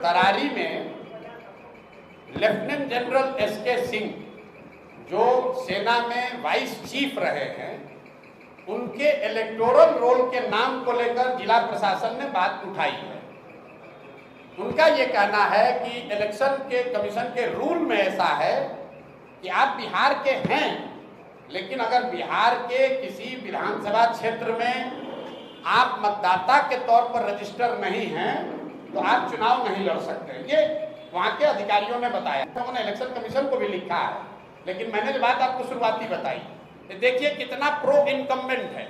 तरारी में lieutenant general SK Singh जो सेना में वाइस चीफ रहे हैं, उनके इलेक्टोरल रोल के नाम को लेकर जिला प्रशासन ने बात उठाई है। उनका ये कहना है कि इलेक्शन के कमीशन के रूल में ऐसा है कि आप बिहार के हैं, लेकिन अगर बिहार के किसी विधानसभा क्षेत्र में आप मतदाता के तौर पर रजिस्टर नहीं हैं तो आप चुनाव नहीं लड़ सकते। ये वहाँ के अधिकारियों ने बताया। उन्होंने इलेक्शन कमीशन को भी लिखा है, लेकिन मैंने जो बात आपको शुरुआती बताई, देखिए कितना प्रो इनकम्बेंट है।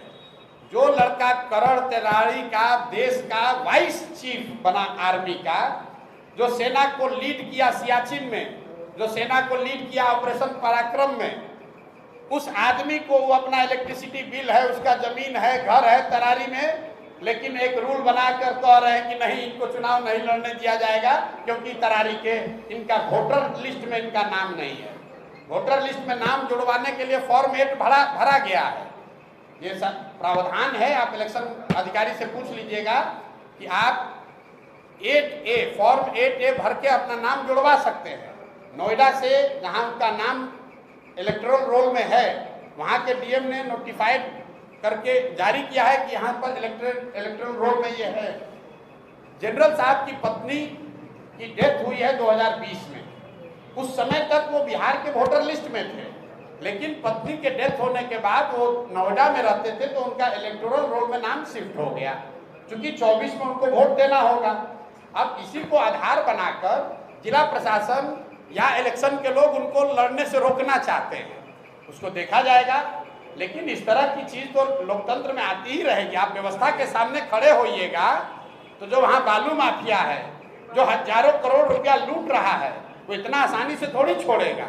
जो लड़का करण तरारी का देश का वाइस चीफ बना आर्मी का, जो सेना को लीड किया सियाचिन में, जो सेना को लीड किया ऑपरेशन पराक्रम में, उस आदमी को वो अपना इलेक्ट्रिसिटी बिल है, उसका जमीन है, घर है तरारी में, लेकिन एक रूल बनाकर कह रहे हैं कि नहीं, इनको चुनाव नहीं लड़ने दिया जाएगा क्योंकि तरारी के इनका वोटर लिस्ट में इनका नाम नहीं है। वोटर लिस्ट में नाम जुड़वाने के लिए फॉर्म 8 भरा गया है। ये सब प्रावधान है, आप इलेक्शन अधिकारी से पूछ लीजिएगा कि आप 8A फॉर्म 8A भर के अपना नाम जुड़वा सकते हैं। नोएडा से जहां उनका नाम इलेक्टोरल रोल में है, वहां के डीएम ने नोटिफाइड करके जारी किया है कि यहाँ पर इलेक्टोरल रोल में ये है। जनरल साहब की पत्नी की डेथ हुई है 2020 में। उस समय तक वो बिहार के वोटर लिस्ट में थे, लेकिन पत्नी के डेथ होने के बाद वो नोएडा में रहते थे तो उनका इलेक्टोरल रोल में नाम शिफ्ट हो गया, क्योंकि 24 में उनको वोट देना होगा। अब इसी को आधार बनाकर जिला प्रशासन या इलेक्शन के लोग उनको लड़ने से रोकना चाहते हैं। उसको देखा जाएगा, लेकिन इस तरह की चीज तो लोकतंत्र में आती ही रहेगी। आप व्यवस्था के सामने खड़े होइएगा तो जो वहाँ बालू माफिया है, जो हजारों करोड़ रुपया लूट रहा है, वो इतना आसानी से थोड़ी छोड़ेगा।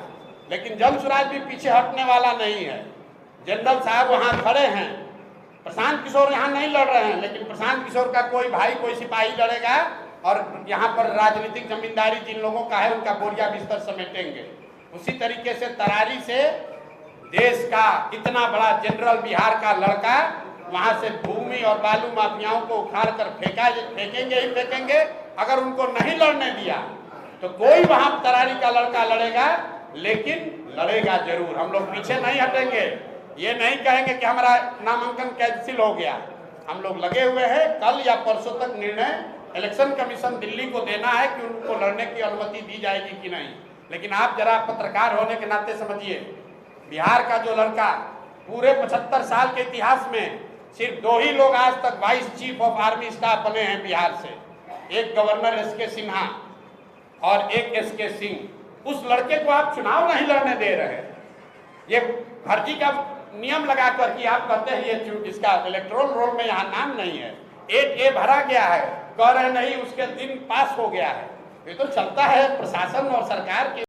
लेकिन जन स्वराज भी पीछे हटने वाला नहीं है। जनरल साहब वहाँ खड़े हैं, प्रशांत किशोर यहाँ नहीं लड़ रहे हैं, लेकिन प्रशांत किशोर का कोई भाई, कोई सिपाही लड़ेगा और यहाँ पर राजनीतिक जमींदारी जिन लोगों का है उनका बोरिया बिस्तर समेटेंगे। उसी तरीके से तरारी से देश का इतना बड़ा जनरल बिहार का लड़का वहां से भूमि और बालू माफियाओं को उखाड़ कर फेंकेंगे ही फेंकेंगे। अगर उनको नहीं लड़ने दिया तो कोई वहां तरारी का लड़का लड़ेगा, लेकिन लड़ेगा जरूर। हम लोग पीछे नहीं हटेंगे। ये नहीं कहेंगे कि हमारा नामांकन कैंसिल हो गया। हम लोग लगे हुए हैं। कल या परसों तक निर्णय इलेक्शन कमीशन दिल्ली को देना है कि उनको लड़ने की अनुमति दी जाएगी कि नहीं। लेकिन आप जरा पत्रकार होने के नाते समझिए, बिहार का जो लड़का पूरे 75 साल के इतिहास में सिर्फ 2 ही लोग आज तक vice chief of army staff बने हैं बिहार से, एक गवर्नर एसके सिन्हा और एक एसके सिंह। उस लड़के को आप चुनाव नहीं लड़ने दे रहे हैं। ये फर्जी का नियम लगाकर कि आप कहते हैं ये इसका इलेक्टोरल रोल में यहाँ नाम नहीं है, 8A भरा गया है, कह रहे नहीं उसके दिन पास हो गया है। ये तो चलता है प्रशासन और सरकार की